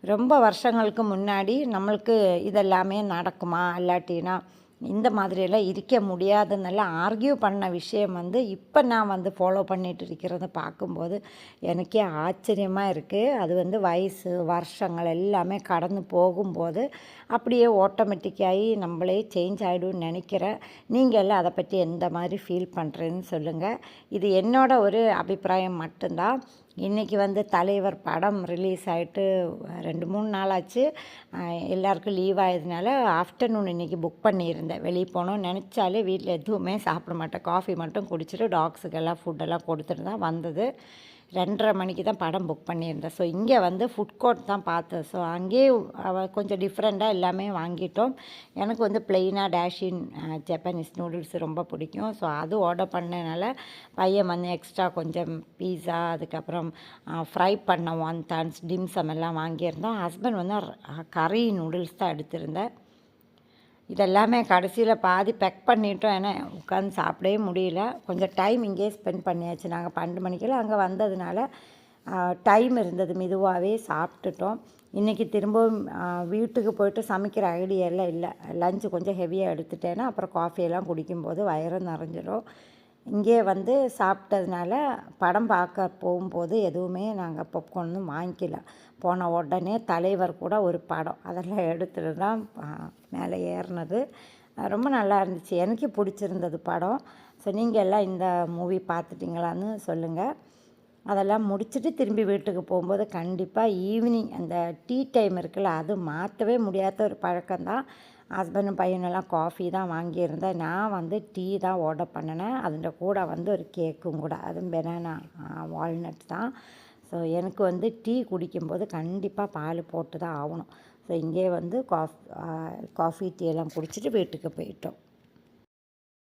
ரொம்ப வருஷங்களுக்கு முன்னாடி நம்மளுக்கு இதெல்லாமே நடக்குமா இல்லாட்டினா இந்த மாதிரியெல்லாம் இருக்க முடியாதுன்னெல்லாம் ஆர்கியூ பண்ண விஷயம் இப்போ நான் ஃபாலோ பண்ணிட்டு இருக்கிறத பார்க்கும்போது எனக்கே ஆச்சரியமாக இருக்குது. அது வயசு வருஷங்கள் எல்லாமே கடந்து போகும்போது அப்படியே ஆட்டோமேட்டிக்காகி நம்மளே சேஞ்ச் ஆகிடும்னு நினைக்கிறேன். நீங்கள் எல்லாம் அதை பற்றி எந்த மாதிரி ஃபீல் பண்ணுறேன்னு சொல்லுங்கள். இது என்னோட ஒரு அபிப்பிராயம் மட்டும்தான். இன்றைக்கி தலைவர் படம் ரிலீஸ் ஆகிட்டு 2-3 நாள் ஆச்சு. எல்லாருக்கும் லீவ் ஆயதுனால ஆஃப்டர்நூன் இன்றைக்கி புக் பண்ணியிருந்தேன். வெளியே போகணும்னு நினச்சாலே வீட்டில் எதுவுமே சாப்பிட மாட்டேன். காஃபி மட்டும் குடிச்சிட்டு டாக்ஸுக்கெல்லாம் ஃபுட்டெல்லாம் கொடுத்துட்டு தான் வந்தது. 2:30 மணிக்கு தான் படம் புக் பண்ணியிருந்தேன். ஸோ இங்கே ஃபுட் கோர்ட் தான் பார்த்தேன். ஸோ அங்கேயே கொஞ்சம் டிஃப்ரெண்ட்டாக எல்லாமே வாங்கிட்டோம். எனக்கு ப்ளெயினாக டேஷின் ஜப்பானீஸ் நூடுல்ஸ் ரொம்ப பிடிக்கும். ஸோ அது ஆர்டர் பண்ணனால பையன் எக்ஸ்ட்ரா கொஞ்சம் பீஸா, அதுக்கப்புறம் ஃப்ரை பண்ண வான்டான்ஸ், டிம்சம் எல்லாம் வாங்கியிருந்தோம். ஹஸ்பண்ட் கறி நூடுல்ஸ் தான் எடுத்திருந்தேன். இதெல்லாமே கடைசியில் பாதி பேக் பண்ணிட்டோம். ஏன்னா உட்காந்து சாப்பிடவே முடியல. கொஞ்சம் டைம் இங்கேயே ஸ்பெண்ட் பண்ணியாச்சு. நாங்கள் 12 மணிக்கெல்லாம் அங்கே வந்ததுனால டைம் இருந்தது, மெதுவாகவே சாப்பிட்டுட்டோம். இன்றைக்கி திரும்பவும் வீட்டுக்கு போய்ட்டு சமைக்கிற ஐடியாலாம் இல்லை. லஞ்சு கொஞ்சம் ஹெவியாக எடுத்துட்டேன்னா அப்புறம் காஃபியெல்லாம் குடிக்கும்போது வயிறு நிறைஞ்சிடும். இங்கே சாப்பிட்டதுனால படம் பார்க்க போகும்போது எதுவுமே நாங்கள் பாப்கார்ன் வாங்கிக்கல. போன உடனே தலைவர் கூட ஒரு படம் அதெல்லாம் எடுத்துகிட்டு தான் மேலே ஏறினது. ரொம்ப நல்லா இருந்துச்சு. எனக்கு பிடிச்சிருந்தது படம். ஸோ நீங்கள் எல்லாம் இந்த மூவி பார்த்துட்டிங்களான்னு சொல்லுங்கள். அதெல்லாம் முடிச்சுட்டு திரும்பி வீட்டுக்கு போகும்போது கண்டிப்பாக ஈவினிங் அந்த டீ டைம் இருக்குல்ல, அது மாற்றவே முடியாத ஒரு பழக்கம்தான். ஹஸ்பண்டும் பையனெல்லாம் காஃபி தான் வாங்கியிருந்தேன். நான் டீ தான் ஆர்டர் பண்ணினேன். அதில் கூட ஒரு கேக்கும் கூட, அதுவும் பனானா வால்நட் தான். ஸோ எனக்கு டீ குடிக்கும்போது கண்டிப்பாக பால் போட்டு தான் ஆகணும். ஸோ இங்கே காஃபி டீ எல்லாம் குடிச்சிட்டு வீட்டுக்கு போயிட்டோம்.